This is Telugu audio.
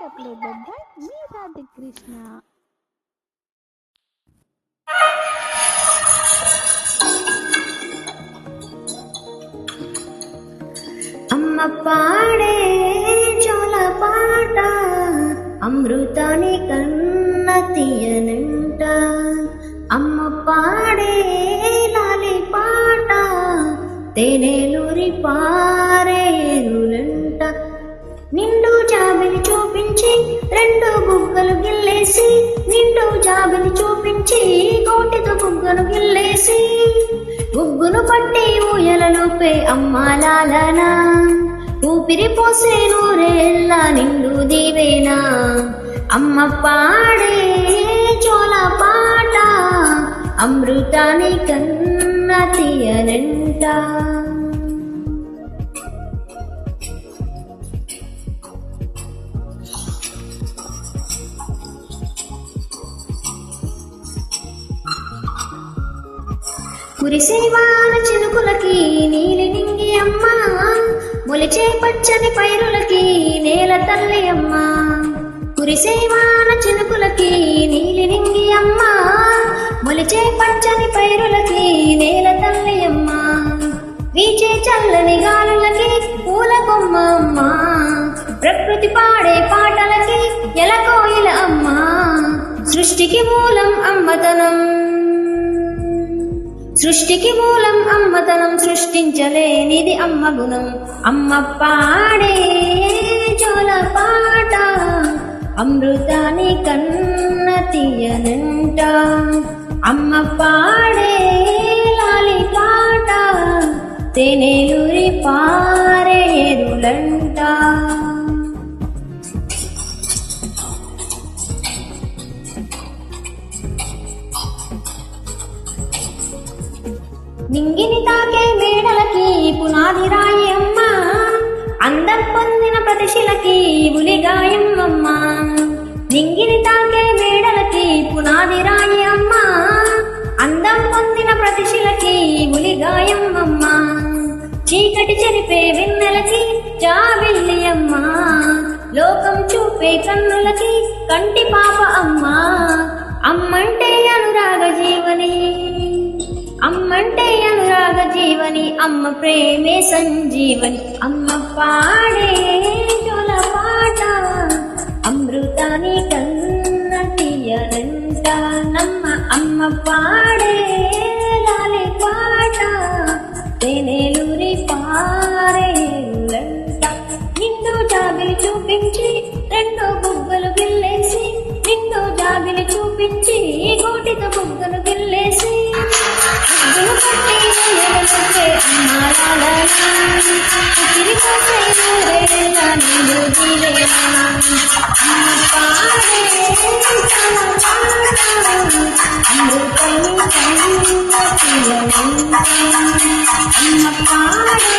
uploaded by me, Radha Krishna. అమ్మ పాడే జోల పాట అమృతాని కన్న తీయనంట. అమ్మ పాడే లాలి పాట తేనెలూరి పారేరులంట. నిండు జాబిలి చూపించి రెండు బుగ్గలు గిల్లేసి, నిండు జాబిలి చూపించి కోటితో బుగ్గను గిల్లేసి, బుగ్గును పట్టి ఊయలలోపే అమ్మ లాలనా, ఊపిరి పోసే నూరేళ్ళ నిండు దీవేనా. అమ్మ పాడే చోల పాట అమృతాని కన్న తీయనంట. కురిసేవాన చినుకులకి నీలి నింగి అమ్మ, మొలిచే పచ్చని పైరులకి నేల తల్లి అమ్మ. కురిసేవాన చినుకులకి నీలి నింగి అమ్మ, మొలిచే పచ్చని పైరులకి నేల తల్లి అమ్మ. వీచే చల్లని గాలులకి పూల కొమ్మ అమ్మ, ప్రకృతి పాడే పాటలకి ఎలకోయిల అమ్మ. సృష్టికి మూలం అమ్మతనం, సృష్టికి మూలం అమ్మతనం, సృష్టించలేనిది అమ్మ గుణం. అమ్మ పాడే జోల పాట అమృతాని కన్న తీయనంట. అమ్మ పాడే లాలి పాట తేనెలూరి పారేరులంట. నింగిని తాకే మేడలకి పునాది రాయి అమ్మ, అందం పొందిన ప్రతిశిలకి ఉలిగాయం అమ్మ. నింగిని తాకే మేడలకి పునాది రాయి అమ్మ, అందం పొందిన ప్రతిశిలకి ఉలిగాయం అమ్మ. చీకటి చెరిపే వెన్నెలకి జాబిల్లి అమ్మ, లోకం చూపే కన్నులకి కంటి పాప అమ్మ. అమ్మంటే అనురాగ జీవని, అమ్మంటే అనురాగ జీవని, అమ్మ ప్రేమే సంజీవని. అమ్మ పాడే జోల పాట అమృతాని కన్న తీయనంట. నమ్మ అమ్మ పాడే లాలి పాట తేనెలూరి పారేరులంట. నిండు జాబిలి చూపించి రెండు బుగ్గలు గిల్లేసి, నిండు జాబిలి చూపించి కోటితో బుగ్గను గిల్లేసి, బుగ్గను పట్టి ఊయలలోపే అమ్మ లాలనా, ఊపిరి పోసే నూరేళ్ళ నిండు దీవేనా. అమ్మ పాడే చోల పాట అమృతాని కన్న తీయనంట. అమ్మ పాడే